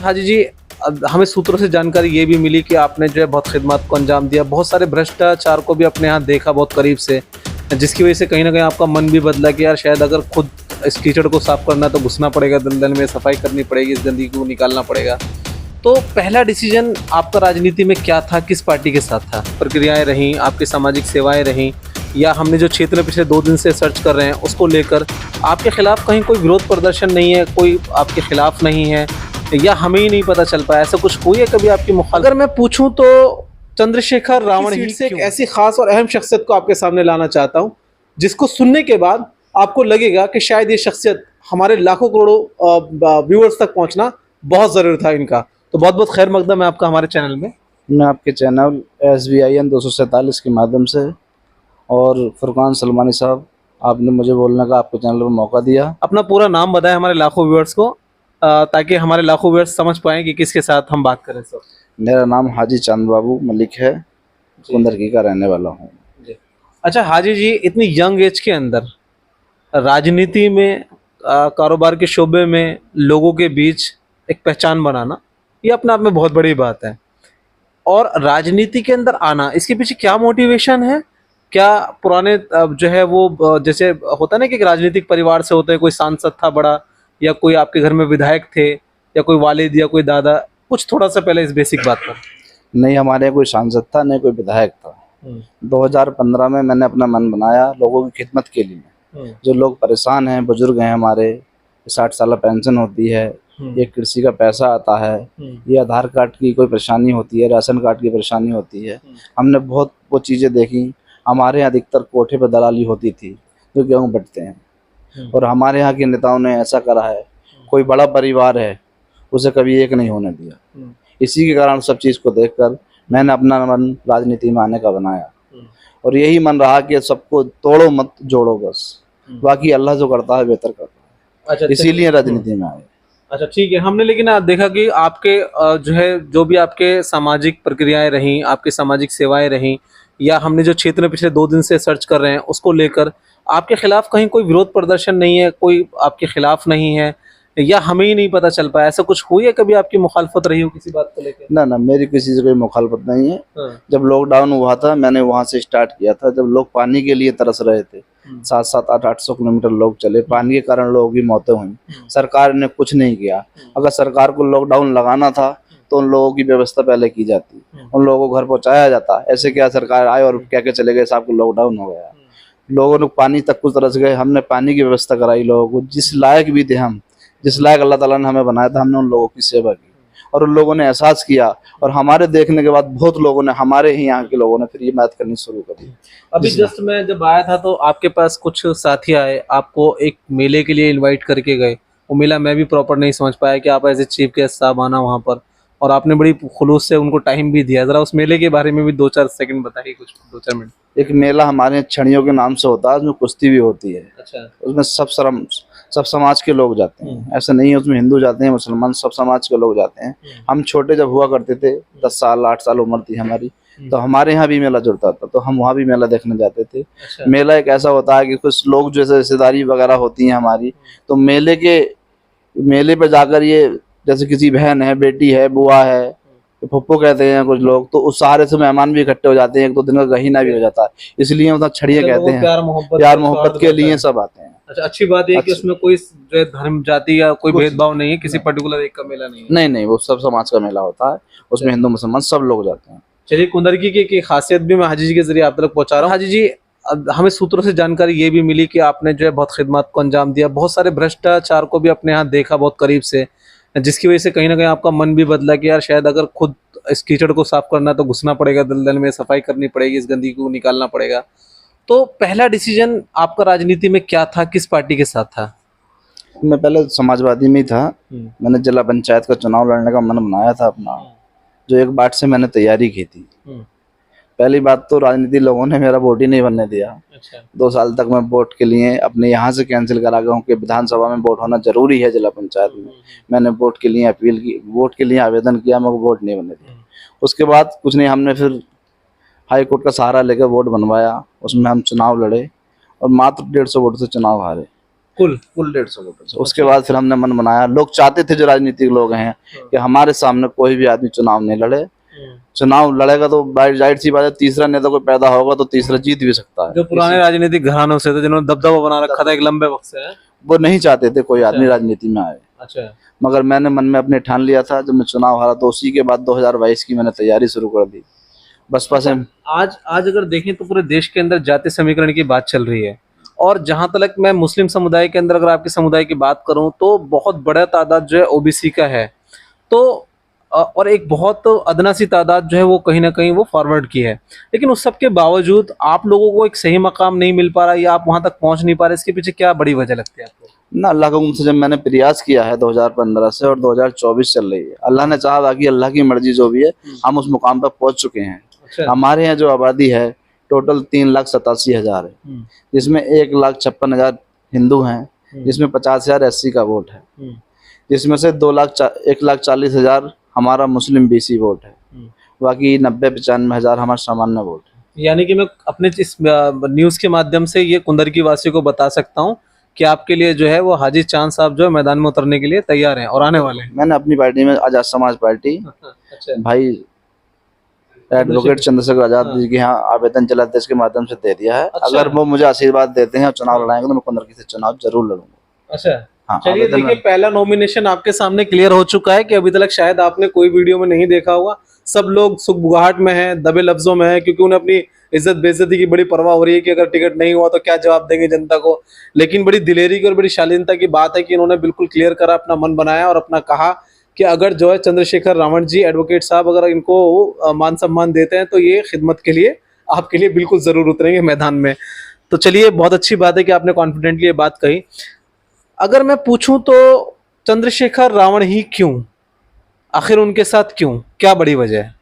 हाजी जी, हमें सूत्रों से जानकारी ये भी मिली कि आपने जो है बहुत खिदमत को अंजाम दिया, बहुत सारे भ्रष्टाचार को भी अपने यहाँ देखा बहुत करीब से, जिसकी वजह से कहीं न कहीं आपका मन भी बदला कि यार शायद अगर खुद इस कीचड़ को साफ़ करना है तो घुसना पड़ेगा दलदल में, सफाई करनी पड़ेगी, इस गंदगी को निकालना पड़ेगा। तो पहला डिसीज़न आपका राजनीति में क्या था? किस पार्टी के साथ था? प्रक्रियाएँ रहीं, आपकी सामाजिक सेवाएँ रहीं, या हमने जो क्षेत्र में पिछले 2 दिन से सर्च कर रहे हैं उसको लेकर आपके खिलाफ कहीं कोई विरोध प्रदर्शन नहीं है, कोई आपके खिलाफ नहीं है, या हमें ही नहीं पता चल पाया, ऐसा कुछ हुई है कभी आपकी अगर मैं पूछूं तो चंद्रशेखर रावण ही से एक ऐसी खास और अहम शख्सियत को आपके सामने लाना चाहता हूं, जिसको सुनने के बाद आपको लगेगा कि शायद ये शख्सियत हमारे लाखों करोड़ों व्यूअर्स तक पहुंचना बहुत ज़रूरी था इनका। तो बहुत बहुत खैर मकदम है आपका हमारे चैनल में। मैं आपके चैनल SBIN 247 के माध्यम से, और फुरकान सलमानी साहब, आपने मुझे बोलने का आपके चैनल पर मौका दिया। अपना पूरा नाम बताएं हमारे लाखों व्यूअर्स को, ताकि हमारे लाखों व्यूअर्स समझ पाएं कि किसके साथ हम बात करें। सर, मेरा नाम हाजी चांद बाबू मलिक है, कुंदरकी का रहने वाला हूँ। अच्छा हाजी जी, इतनी यंग एज के अंदर राजनीति में, कारोबार के शोबे में लोगों के बीच एक पहचान बनाना, ये अपने आप में बहुत बड़ी बात है। और राजनीति के अंदर आना, इसके पीछे क्या मोटिवेशन है? क्या पुराने जो है वो जैसे होता है ना कि एक राजनीतिक परिवार से होते हैं, कोई सांसद था बड़ा, या कोई आपके घर में विधायक थे, या कोई वालिद या कोई दादा, कुछ थोड़ा सा पहले इस बेसिक बात पर। नहीं, हमारे यहाँ कोई सांसद था, नहीं कोई विधायक था। 2015 में मैंने अपना मन बनाया लोगों की खिदमत के लिए। जो लोग परेशान हैं, बुजुर्ग हैं हमारे, 60 साल पेंशन होती है, ये कृषि का पैसा आता है, ये आधार कार्ड की कोई परेशानी होती है, राशन कार्ड की परेशानी होती है। हमने बहुत वो चीज़ें देखी। हमारे यहाँ अधिकतर कोठे पर दलाली होती थी, जो गेहूँ बटते हैं, और हमारे यहाँ के नेताओं ने ऐसा करा है, कोई बड़ा परिवार है उसे कभी एक नहीं होने दिया। इसी के कारण सब चीज़ को देखकर मैंने अपना मन राजनीति में आने का बनाया, और यही मन रहा कि सबको तोड़ो मत जोड़ो बस, बाकी अल्लाह जो करता है बेहतर करता है। अच्छा, इसीलिए राजनीति में आए। अच्छा ठीक है। हमने लेकिन देखा कि आपके जो है जो भी आपके सामाजिक प्रक्रियाएं रहीं, आपकी सामाजिक सेवाएं रहीं, या हमने जो क्षेत्र में पिछले 2 दिन से सर्च कर रहे हैं उसको लेकर आपके खिलाफ कहीं कोई विरोध प्रदर्शन नहीं है, कोई आपके खिलाफ नहीं है, या हमें ही नहीं पता चल पाया, ऐसा कुछ हुई है कभी आपकी मुखालफत रही हो किसी बात को लेकर? ना ना, मेरी किसी से कोई मुखालफत नहीं है। जब लॉकडाउन हुआ था मैंने वहाँ से स्टार्ट किया था, जब लोग पानी के लिए तरस रहे थे। 700, 800 किलोमीटर लोग चले, पानी के कारण लोगों की मौतें हुई, सरकार ने कुछ नहीं किया। अगर सरकार को लॉकडाउन लगाना था तो उन लोगों की व्यवस्था पहले की जाती, उन लोगों को घर पहुँचाया जाता। ऐसे क्या सरकार आए और क्या क्या चले गए, साहब को लॉकडाउन हो गया, लोगों ने पानी तक कुछ तरस गए। हमने पानी की व्यवस्था कराई लोगों को, जिस लायक भी थे हम, जिस लायक अल्लाह ताला ने हमें बनाया था, हमने उन लोगों की सेवा की, और उन लोगों ने एहसास किया, और हमारे देखने के बाद बहुत लोगों ने, हमारे ही यहाँ के लोगों ने फिर ये बात करनी शुरू करी। अभी जस्ट मैं जब आया था तो आपके पास कुछ साथी आए, आपको एक मेले के लिए इनवाइट करके गए। वो मेला मैं भी प्रॉपर नहीं समझ पाया कि आप एज ए चीफ गेस्ट साहब आना वहाँ पर, और आपने बड़ी खुलूस से उनको टाइम भी दिया। ज़रा उस मेले के बारे में भी 2-4 सेकंड बताइए, कुछ 2-4 मिनट। एक मेला हमारे छड़ियों के नाम से होता है, उसमें कुश्ती भी होती है। अच्छा। उसमें सब समाज के लोग जाते हैं, ऐसा नहीं है उसमें हिंदू जाते हैं, मुसलमान, सब समाज के लोग जाते हैं। हम छोटे जब हुआ करते थे, 10 साल 8 साल उम्र थी हमारी, तो हमारे यहाँ भी मेला जुड़ता था, तो हम वहाँ भी मेला देखने जाते थे। अच्छा। मेला एक ऐसा होता है कि कुछ लोग जैसे रिश्तेदारी वगैरह होती हैं हमारी, तो मेले पे जाकर, ये जैसे किसी बहन है, बेटी है, बुआ है, फुप्पो कहते हैं कुछ लोग, तो उस सहारे से मेहमान भी इकट्ठे हो जाते हैं, 1-2 दिन का गहीना भी हो जाता है, इसलिए मतलब छड़िए कहते हैं। प्यार मोहब्बत के लिए सब आते हैं। अच्छा, अच्छी बात है कि उसमें कोई जो है धर्म जाति या कोई भेदभाव नहीं है, किसी पर्टिकुलर एक का मेला नहीं है। नहीं, वो सब समाज का मेला होता है, उसमें हिंदू मुसलमान सब लोग जाते हैं। चलिए, कुंदरकी की खासियत भी मैं हाजी जी के जरिए आप तक पहुंचा रहा हूँ। हाजी जी, हमें सूत्रों से जानकारी ये भी मिली कि आपने जो है बहुत खिदमत को अंजाम दिया, बहुत सारे भ्रष्टाचार को भी अपने यहाँ देखा बहुत करीब से, जिसकी वजह से कहीं ना कहीं आपका मन भी बदला कि यार शायद अगर खुद इस कीचड़ को साफ करना है तो घुसना पड़ेगा दलदल में, सफाई करनी पड़ेगी, इस गंदगी को निकालना पड़ेगा। तो पहला डिसीजन आपका राजनीति में क्या था? किस पार्टी के साथ था? मैं पहले समाजवादी में ही था। मैंने जिला पंचायत का चुनाव लड़ने का मन बनाया था अपना, जो 1 बार से मैंने तैयारी की थी। पहली बात तो राजनीति लोगों ने मेरा वोट ही नहीं बनने दिया। अच्छा। 2 साल तक मैं वोट के लिए अपने यहाँ से कैंसिल करा गया हूँ कि विधानसभा में वोट होना जरूरी है, जिला पंचायत में। मैंने वोट के लिए अपील की, वोट के लिए आवेदन किया, मगर वोट नहीं बनने दिया। उसके बाद कुछ नहीं, हमने फिर हाई कोर्ट का सहारा लेकर वोट बनवाया, उसमें हम चुनाव लड़े, और मात्र 150 वोट से चुनाव हारे। कुल कुल 150 वोटर। उसके बाद फिर हमने मन बनाया, लोग चाहते थे जो राजनीतिक लोग हैं कि हमारे सामने कोई भी आदमी चुनाव नहीं लड़े, चुनाव लड़ेगा तो जाहिर सी बात है तीसरा नेता कोई पैदा होगा तो तीसरा जीत भी सकता है। जो पुराने राजनीतिक घरानों से थे जिन्होंने दबदबा बना रखा था एक लंबे वक्त से है? वो नहीं चाहते थे कोई आदमी राजनीति में आए। अच्छा। मगर मैंने मन में अपने ठान लिया था, जब मैं चुनाव हारा तो उसी के बाद 2022 की मैंने तैयारी शुरू कर दी बसपा से। आज अगर देखें तो पूरे देश के अंदर जाति समीकरण की बात चल रही है, और जहां तक मैं मुस्लिम समुदाय के अंदर अगर आपके समुदाय की बात करूं तो बहुत बड़ा तादाद जो है ओबीसी का है, तो और एक बहुत अदना सी तादाद जो है वो कहीं ना कहीं वो फॉरवर्ड की है। लेकिन उस सब के बावजूद आप लोगों को एक सही मकाम नहीं मिल पा रहा या आप वहां तक पहुंच नहीं पा रहे, इसके पीछे क्या बड़ी वजह लगती है आपको? ना, अल्लाह के हुक्म से जब मैंने प्रयास किया है 2015 से और 2024 चल रही है, अल्लाह ने चाहा, बाकी अल्लाह की मर्जी जो भी है, हम उस मुकाम पर पहुंच चुके हैं। अच्छा। हमारे यहाँ जो आबादी है टोटल 3,87,000 है, जिसमें 1,56,000 हिंदू हैं, जिसमें 50,000 SC का वोट है, जिसमें से 1,40,000 हमारा मुस्लिम BC वोट है, बाकी 90-95,000 हमारा सामान्य वोट है। यानी कि मैं अपने इस न्यूज के माध्यम से ये कुंदरकी वासियों को बता सकता हूँ कि आपके लिए जो है वो हाजी चांद साहब जो है मैदान में उतरने के लिए तैयार हैं और आने वाले हैं। मैंने अपनी पार्टी में आजाद समाज पार्टी अच्छा। भाई एडवोकेट चंद्रशेखर आजाद जी के यहाँ आवेदन जनादेश के माध्यम से दे दिया है। अच्छा। अगर वो मुझे आशीर्वाद देते हैं और चुनाव लड़ाएंगे तो मैं कुंदरकी से चुनाव जरूर लड़ूंगा। अच्छा। हाँ, चलिए आवेदन देखिए, पहला नॉमिनेशन आपके सामने क्लियर हो चुका है कि अभी तक शायद आपने कोई वीडियो में नहीं देखा होगा। सब लोग सुगबुगाहट में हैं, दबे लफ्जों में हैं, क्योंकि उन्हें अपनी इज्जत बेइज्जती की बड़ी परवाह हो रही है कि अगर टिकट नहीं हुआ तो क्या जवाब देंगे जनता को। लेकिन बड़ी दिलेरी की और बड़ी शालीनता की बात है कि इन्होंने बिल्कुल क्लियर करा, अपना मन बनाया और अपना कहा कि अगर जो है चंद्रशेखर रावण जी एडवोकेट साहब अगर इनको मान सम्मान देते हैं तो ये खिदमत के लिए आपके लिए बिल्कुल जरूर उतरेंगे मैदान में। तो चलिए, बहुत अच्छी बात है कि आपने कॉन्फिडेंटली ये बात कही। अगर मैं पूछूं तो चंद्रशेखर रावण ही क्यों, आखिर उनके साथ क्यों, क्या बड़ी वजह है?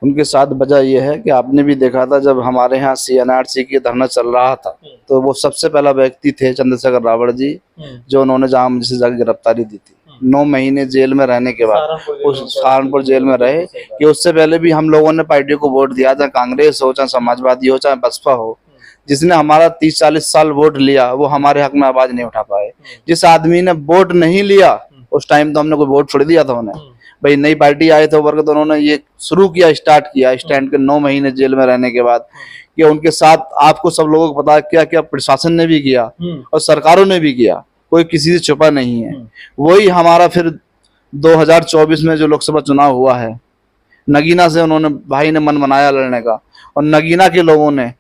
उनके साथ वजह यह है कि आपने भी देखा था जब हमारे यहाँ CNRC की धरना चल रहा था तो वो सबसे पहला व्यक्ति थे चंद्रशेखर रावण जी, जो उन्होंने जहाँ मुझे जाकर गिरफ्तारी दी थी। 9 महीने जेल में रहने के बाद उस सहारनपुर जेल में रहे कि उससे पहले भी हम लोगों ने पार्टी को वोट दिया, चाहे कांग्रेस हो, चाहे समाजवादी हो, चाहे बसपा हो। जिसने हमारा 30-40 साल वोट लिया वो हमारे हक में आवाज नहीं उठा पाए। जिस आदमी ने वोट नहीं लिया उस टाइम तो हमने कोई वोट छोड़ दिया था उन्हें, भाई नई पार्टी आए थे वर्ग तो उन्होंने ये शुरू किया, स्टार्ट किया स्टैंड के 9 महीने जेल में रहने के बाद कि उनके साथ आपको सब लोगों को पता है क्या क्या प्रशासन ने भी किया और सरकारों ने भी किया, कोई किसी से छुपा नहीं है। वही हमारा फिर 2024 में जो लोकसभा चुनाव हुआ है, नगीना से उन्होंने भाई ने मन बनाया लड़ने का, और नगीना के लोगों ने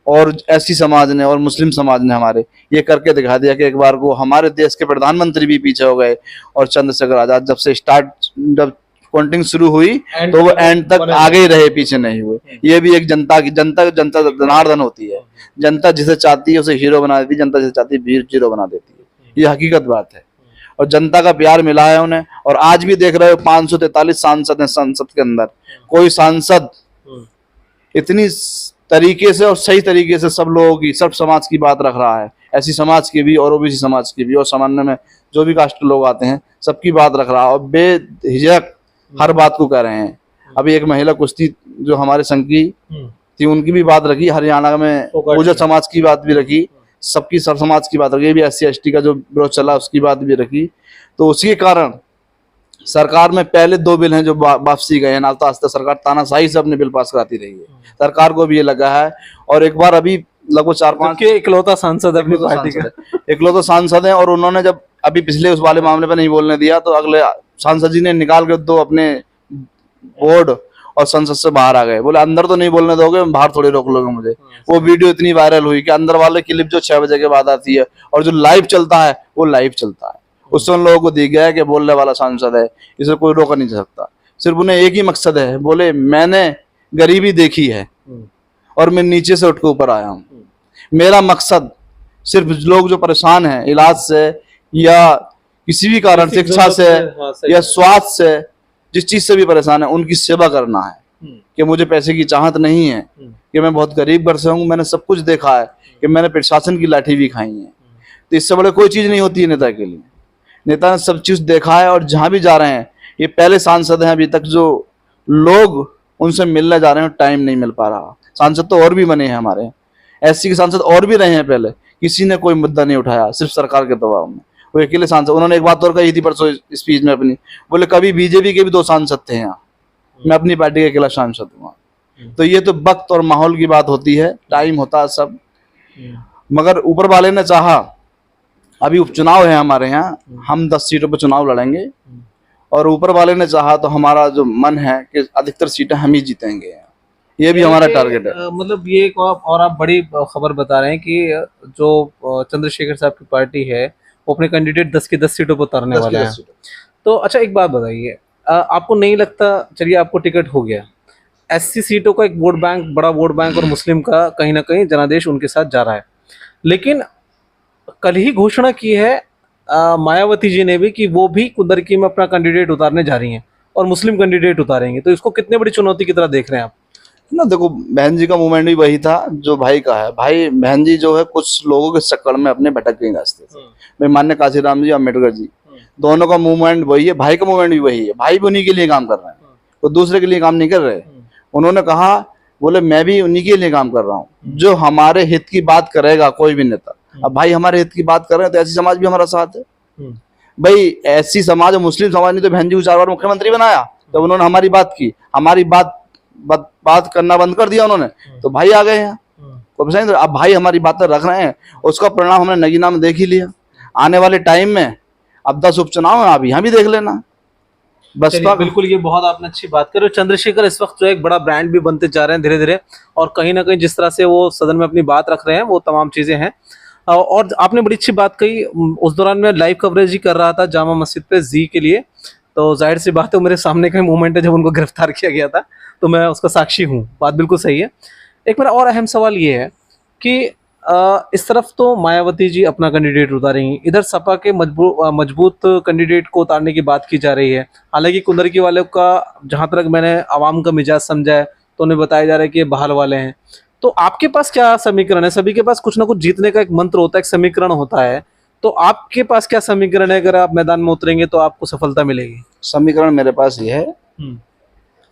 और SC समाज ने और मुस्लिम समाज ने हमारे ये करके दिखा दिया कि एक बार को हमारे देश के प्रधानमंत्री भी पीछे हो गए। और चंद्रशेखर आजाद जब काउंटिंग शुरू हुई तो वो एंड तक आगे ही रहे, पीछे नहीं हुए। ये भी एक जनता जनार्दन होती है। जनता जिसे चाहती है उसे हीरो बना देती है, जनता जिसे चाहती है जीरो बना देती है। ये हकीकत बात है और जनता का प्यार मिला है उन्हें। और आज भी देख रहे हो 543 सांसद हैं संसद के अंदर, कोई सांसद इतनी तरीके से और सही तरीके से सब लोगों की, सब समाज की बात रख रहा है, SC समाज की भी और OBC समाज की भी और सामान्य में जो भी कास्ट लोग आते हैं सबकी बात रख रहा है और बेझिझक हर बात को कह रहे हैं। अभी एक महिला कुश्ती जो हमारे संघ की थी उनकी भी बात रखी, हरियाणा में पूजा समाज की बात भी रखी, सबकी सब समाज की बात रखी, भी SC ST का जो विरोध चला उसकी बात भी रखी। तो उसी के कारण सरकार में पहले 2 बिल हैं जो वापसी गए हैं, ना तो सरकार तानाशाही से अपने बिल पास कराती रही है। सरकार को भी ये लगा है। और एक बार अभी लगभग 4-5 इकलौता सांसद है अपनी पार्टी का, इकलौता सांसद है। और उन्होंने जब अभी पिछले उस वाले मामले पर नहीं बोलने दिया तो अगले सांसद जी ने निकाल के 2 अपने बोर्ड और संसद से बाहर आ गए। बोले अंदर तो नहीं बोलने दोगे, बाहर थोड़ी रोक लोगे मुझे। वो वीडियो इतनी वायरल हुई कि अंदर वाले क्लिप जो 6 बजे के बाद आती है और जो लाइव चलता है वो लाइव चलता है। उससे उन लोगों को दिख गया है कि बोलने वाला सांसद है, इसे कोई रोक नहीं सकता। सिर्फ उन्हें एक ही मकसद है, बोले मैंने गरीबी देखी है और मैं नीचे से उठ के ऊपर आया हूँ। मेरा मकसद सिर्फ लोग जो परेशान हैं इलाज से या किसी भी कारण, शिक्षा से या स्वास्थ्य से, जिस चीज से भी परेशान है उनकी सेवा करना है। कि मुझे पैसे की चाहत नहीं है, कि मैं बहुत गरीब घर से हूँ, मैंने सब कुछ देखा है, कि मैंने प्रशासन की लाठी भी खाई है। तो इससे बड़े कोई चीज नहीं होती है नेता के लिए। नेता ने सब चीज देखा है और जहां भी जा रहे हैं, ये पहले सांसद हैं अभी तक जो लोग उनसे मिलने जा रहे हैं, टाइम नहीं मिल पा रहा। सांसद तो और भी बने हैं हमारे, SC के सांसद और भी रहे हैं पहले, किसी ने कोई मुद्दा नहीं उठाया, सिर्फ सरकार के दबाव में वो अकेले सांसद। उन्होंने एक बात और कही थी परसों स्पीच में अपनी, बोले कभी बीजेपी के भी 2 सांसद थे यहाँ, मैं अपनी पार्टी का अकेला सांसद हूँ। तो ये तो वक्त और माहौल की बात होती है, टाइम होता है सब। मगर ऊपर वाले ने चाहा, अभी उपचुनाव है हमारे यहाँ, हम 10 सीटों पर चुनाव लड़ेंगे और ऊपर वाले ने चाहा तो हमारा जो मन है कि अधिकतर सीटें हम ही जीतेंगे, ये भी हमारा टारगेट है। मतलब ये एक और आप बड़ी खबर बता रहे हैं कि जो चंद्रशेखर साहब की पार्टी है वो अपने कैंडिडेट 10 की 10 सीटों पर उतारने वाले हैं। तो अच्छा एक बात बताइए, आपको नहीं लगता, चलिए आपको टिकट हो गया, एससी सीटों का एक वोट बैंक, बड़ा वोट बैंक और मुस्लिम का कहीं ना कहीं जनादेश उनके साथ जा रहा है, लेकिन कल ही घोषणा की है मायावती जी ने भी कि वो भी कुंदरकी में अपना कैंडिडेट उतारने जा रही हैं और मुस्लिम कैंडिडेट उतारेंगे। तो इसको कितने बड़ी चुनौती की तरह देख रहे हैं आप? ना देखो, बहन जी का मूवमेंट भी वही था जो भाई का है। भाई बहन जी जो है कुछ लोगों के चक्कर में अपने भटक गई रास्ते से। मैं मान्य काशीराम जी, अम्बेडकर जी, दोनों का मूवमेंट वही है, भाई का मूवमेंट भी वही है। भाई भी उन्हीं के लिए काम कर रहे हैं, वो दूसरे के लिए काम नहीं कर रहे। उन्होंने कहा, बोले मैं भी उन्हीं के लिए काम कर रहा हूँ, जो हमारे हित की बात करेगा कोई भी नेता। अब भाई हमारे हित की बात कर रहे हैं तो ऐसी समाज भी हमारा साथ है। भाई ऐसी समाज और मुस्लिम समाज ने तो बहन जी को 4 बार मुख्यमंत्री बनाया, जब उन्होंने हमारी बात की, हमारी बात करना बंद कर दिया उन्होंने, तो भाई आ गए हैं। अब भाई हमारी बातें रख रहे हैं, उसका परिणाम हमने नगीना में देख ही लिया। आने वाले टाइम में अब 10 उपचुनाव है, आप यहाँ भी देख लेना। बसपा बिल्कुल, ये बहुत आपने अच्छी बात करी। चंद्रशेखर इस वक्त जो एक बड़ा ब्रांड भी बनते जा रहे हैं धीरे धीरे, और कहीं ना कहीं जिस तरह से वो सदन में अपनी बात रख रहे हैं वो तमाम चीजें हैं। और आपने बड़ी अच्छी बात कही, उस दौरान मैं लाइव कवरेज ही कर रहा था जामा मस्जिद पे जी के लिए, तो जाहिर सी बात है मेरे सामने का मूवमेंट है जब उनको गिरफ्तार किया गया था, तो मैं उसका साक्षी हूँ। बात बिल्कुल सही है। एक मेरा और अहम सवाल ये है कि इस तरफ तो मायावती जी अपना कैंडिडेट उतारेंगी, इधर सपा के मजबूत कैंडिडेट को उतारने की बात की जा रही है। हालांकि कुंदरकी वालों का, जहां तक मैंने आवाम का मिजाज समझा है, तो उन्हें बताया जा रहा है कि ये बहाल वाले हैं। तो आपके पास क्या समीकरण है? सभी के पास कुछ ना कुछ जीतने का एक मंत्र होता है, एक समीकरण होता है, तो आपके पास क्या समीकरण है? अगर आप मैदान में उतरेंगे तो आपको सफलता मिलेगी। समीकरण मेरे पास ये है,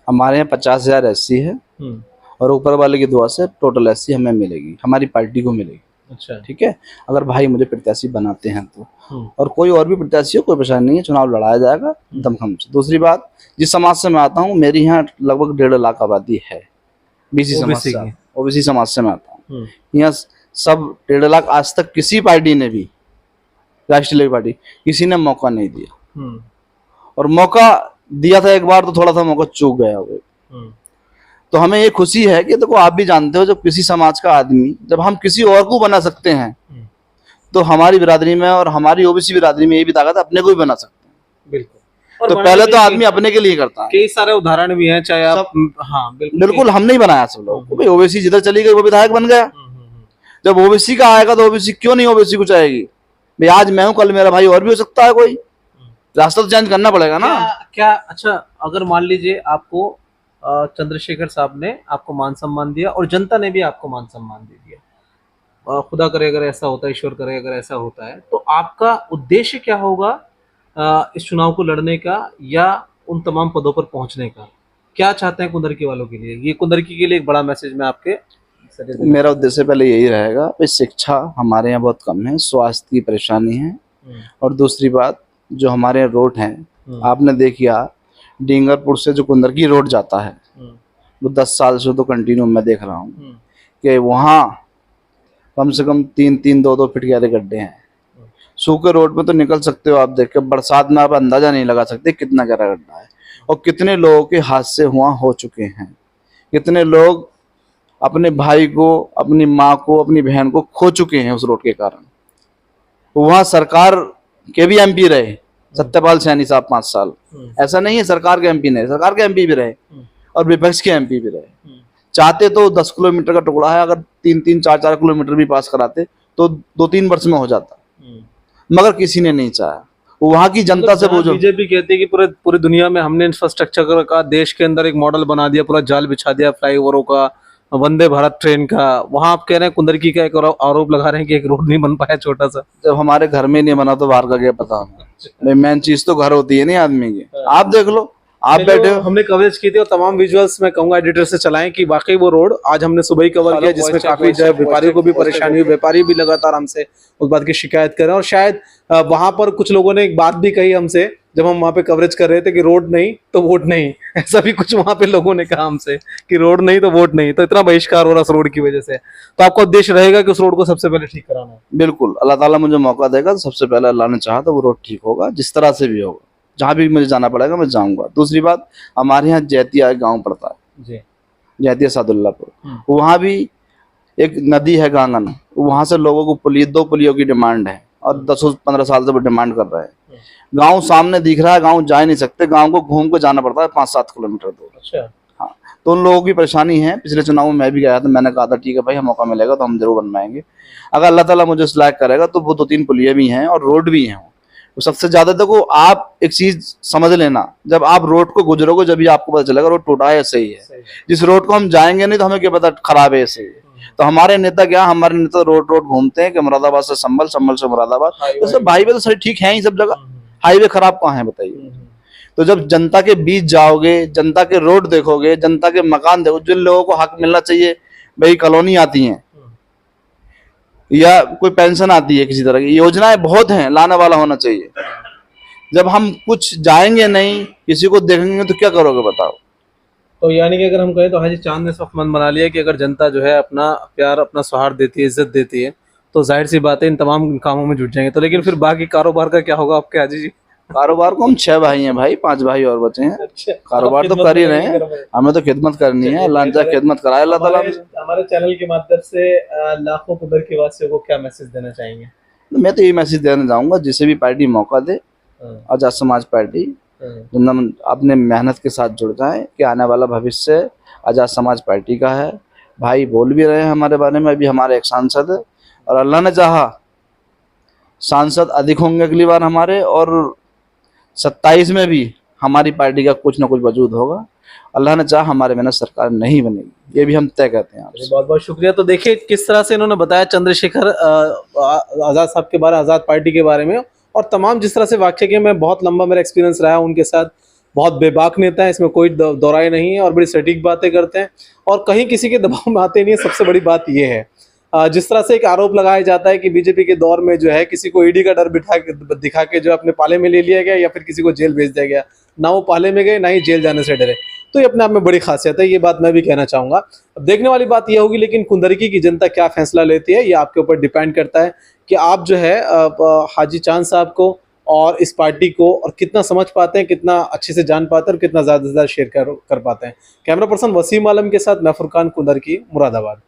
हमारे यहाँ 50,000 एससी है और ऊपर वाले की दुआ से टोटल एससी हमें मिलेगी, हमारी पार्टी को मिलेगी। अच्छा, ठीक है, अगर भाई मुझे प्रत्याशी बनाते हैं तो, और कोई और भी प्रत्याशी हो, कोई परेशानी नहीं है, चुनाव लड़ाया जाएगा दमखम से। दूसरी बात, जिस समाज से मैं आता हूँ, मेरी यहाँ लगभग 1.5 लाख आबादी है, बीसी समाज से, ओबीसी समाज से मैं आता हूँ। यहाँ सब 1.5 लाख, आज तक किसी पार्टी ने भी, राष्ट्रीय पार्टी, किसी ने मौका नहीं दिया, और मौका दिया था एक बार तो थोड़ा सा मौका चूक गया हुए। तो हमें ये खुशी है कि देखो, आप भी जानते हो, जब किसी समाज का आदमी, जब हम किसी और को बना सकते हैं, तो हमारी बिरादरी में और हमारी ओबीसी बिरादरी में ये भी ताकत, अपने को भी बना सकते हैं। बिल्कुल। तो पहले तो आदमी अपने के लिए करता है। कई सारे उदाहरण भी हैं, चाहे आप, हाँ बिल्कुल हम नहीं बनाया सब लोग को। ओबीसी जिधर चली गई वो विधायक बन गया। जब ओबीसी का आएगा तो ओबीसी क्यों नहीं ओबीसी को चाहेगी? भाई आज मैं हूँ, कल मेरा भाई और भी हो सकता है, कोई रास्ता तो चेंज करना पड़ेगा ना। क्या अच्छा, अगर मान लीजिए आपको चंद्रशेखर साहब ने आपको मान सम्मान दिया और जनता ने भी आपको मान सम्मान दे दिया, खुदा करे अगर ऐसा होता है, ईश्वर करे अगर ऐसा होता है, तो आपका उद्देश्य क्या होगा इस चुनाव को लड़ने का या उन तमाम पदों पर पहुंचने का? क्या चाहते हैं कुंदरकी वालों के लिए? ये कुंदरकी के लिए एक बड़ा मैसेज मैं आपके, मेरा उद्देश्य पहले यही रहेगा, शिक्षा हमारे यहाँ बहुत कम है, स्वास्थ्य की परेशानी है, और दूसरी बात जो हमारे यहाँ रोड है, आपने देखिया डींगरपुर से जो कुंदरकी रोड जाता है, वो 10 साल से तो कंटिन्यू मैं देख रहा हूँ कि वहाँ कम से कम 3-3, 2-2 फीट गहरे गड्ढे हैं। सूखे रोड पे तो निकल सकते हो आप, देख के बरसात में आप अंदाजा नहीं लगा सकते कितना गहरा गड्ढा है, और कितने लोगों के हादसे हो चुके हैं, कितने लोग अपने भाई को, अपनी माँ को, अपनी बहन को खो चुके हैं उस रोड के कारण। वहाँ सरकार के भी एमपी रहे, सत्यपाल सैनी साहब 5 साल, ऐसा नहीं है सरकार के एमपी नहीं, सरकार के एमपी भी रहे और विपक्ष के एमपी भी रहे। चाहते तो 10 किलोमीटर का टुकड़ा है, अगर 3-3, 4-4 किलोमीटर भी पास कराते तो 2-3 वर्ष में हो जाता, मगर किसी ने नहीं चाहा। वहाँ की जनता से पूछो। बीजेपी कहती है कि पूरी दुनिया में हमने इंफ्रास्ट्रक्चर का देश के अंदर एक मॉडल बना दिया, पूरा जाल बिछा दिया फ्लाईओवरों का, वंदे भारत ट्रेन का। वहाँ आप कह रहे हैं कुंदरकी का एक आरोप लगा रहे हैं कि एक रोड नहीं बन पाया छोटा सा। जब हमारे घर में नहीं बना तो बाहर का क्या पता हमें। मेन चीज तो घर होती है नहीं आदमी की। आप देख लो, आप बैठे हो। हमने कवरेज की थी और तमाम विजुअल्स मैं कहूंगा एडिटर से चलाएं कि वाकई वो रोड आज हमने सुबह ही कवर किया, जिसमें काफी जो है व्यापारियों को भी परेशानी हुई, व्यापारी भी लगातार हमसे उस बात की शिकायत कर रहे हैं। और शायद वहां पर कुछ लोगों ने एक बात भी कही हमसे जब हम वहां पे कवरेज कर रहे थे कि रोड नहीं तो वोट नहीं, ऐसा भी कुछ वहां पे लोगों ने कहा हमसे कि रोड नहीं तो वोट नहीं। तो इतना बहिष्कार हो रहा उस रोड की वजह से, तो आपका उद्देश्य रहेगा कि उस रोड को सबसे पहले ठीक कराना है। बिल्कुल, अल्लाह ताला मुझे मौका देगा तो सबसे पहले अल्लाह ने चाहा तो वो रोड ठीक होगा, जिस तरह से भी होगा, जहाँ भी मुझे जाना पड़ेगा मैं जाऊंगा। दूसरी बात, हमारे यहाँ जैतिया गांव पड़ता है जी। जैतिया सादुल्लापुर, वहाँ भी एक नदी है गांगन, वहाँ से लोगों को दो पुलियों की डिमांड है और 10-15 साल से वो डिमांड कर रहे हैं। गांव सामने दिख रहा है, गांव जा ही नहीं सकते, गांव को घूम के जाना पड़ता है 5-7 किलोमीटर दूर। अच्छा। हाँ, तो उन लोगों की परेशानी है। पिछले चुनाव में मैं भी गया था, मैंने कहा था ठीक है भाई, हम मौका मिलेगा तो हम जरूर बनवाएंगे। अगर अल्लाह ताला मुझे सिलेक्ट करेगा तो वो 2-3 पुलिया भी हैं और रोड भी हैं। तो सबसे ज्यादा देखो, आप एक चीज समझ लेना, जब आप रोड को गुजरोगे जब भी आपको पता चलेगा रोड टूटा है सही है। जिस रोड को हम जाएंगे नहीं तो हमें क्या पता खराब है सही है। तो हमारे नेता क्या, हमारे नेता रोड घूमते हैं कि मुरादाबाद से संभल, संभल से मुरादाबाद, तो सब हाईवे तो सही ठीक है ही सब जगह, हाईवे खराब कहाँ है बताइए। तो जब जनता के बीच जाओगे, जनता के रोड देखोगे, जनता के मकान देखो, जिन लोगों को हक मिलना चाहिए, भाई कॉलोनी आती है या कोई पेंशन आती है, किसी तरह की योजनाएं बहुत हैं, लाने वाला होना चाहिए। जब हम कुछ जाएंगे नहीं, किसी को देखेंगे तो क्या करोगे बताओ। तो यानी कि अगर हम कहें तो हाजी चांद ने सब मन बना लिया कि अगर जनता जो है अपना प्यार, अपना सौहार्द देती है, इज्जत देती है, तो जाहिर सी बात है इन तमाम कामों में जुट जाएंगे। तो लेकिन फिर बाकी कारोबार का क्या होगा आपके हाजी जी? कारोबार को हम 6 भाई हैं भाई, 5 भाई और बचे हैं। अच्छा, कारोबार तो कर ही रहे हैं, हमें तो खिदमत करनी है, अल्लाह ने खिदमत कराए अल्लाह ताला। हमारे चैनल के माध्यम से लाखों कुदर के वासियों को क्या मैसेज देना चाहेंगे? मैं तो यही मैसेज देना चाहूंगा, जिसे भी पार्टी मौका दे, आजाद समाज पार्टी जिंदा अपने मेहनत के साथ जुड़ जाए कि आने वाला भविष्य आजाद समाज पार्टी का है। भाई बोल भी रहे हैं हमारे बारे में, अभी हमारे एक सांसद है और अल्लाह ने चाहा सांसद अधिक होंगे अगली बार हमारे, और 27 में भी हमारी पार्टी का कुछ ना कुछ वजूद होगा। अल्लाह ने चाहा हमारे बिना सरकार नहीं बनेगी, ये भी हम तय करते हैं आपसे। बहुत बहुत शुक्रिया। तो देखिए किस तरह से इन्होंने बताया चंद्रशेखर आज़ाद साहब के बारे, आज़ाद पार्टी के बारे में, और तमाम जिस तरह से वाक्य के मैं बहुत लंबा मेरा एक्सपीरियंस रहा है उनके साथ। बहुत बेबाक नेता है, इसमें कोई दोहराई नहीं है, और बड़ी सटीक बातें करते हैं और कहीं किसी के दबाव में आते नहीं है। सबसे बड़ी बात यह है, जिस तरह से एक आरोप लगाया जाता है कि बीजेपी के दौर में जो है किसी को ईडी का डर दिखा के जो अपने पाले में ले लिया गया या फिर किसी को जेल भेज दिया गया, ना वो पाले में गए ना ही जेल जाने से डरे। तो ये अपने आप में बड़ी खासियत है, ये बात मैं भी कहना चाहूँगा। अब देखने वाली बात यह होगी लेकिन कुंदरकी की जनता क्या फैसला लेती है, ये आपके ऊपर डिपेंड करता है कि आप जो है हाजी चांद साहब को और इस पार्टी को और कितना समझ पाते हैं, कितना अच्छे से जान पाते हैं और कितना ज़्यादा से ज़्यादा शेयर कर पाते हैं। कैमरा पर्सन वसीम आलम के साथ मैं फुरकान कुंदरकी, मुरादाबाद।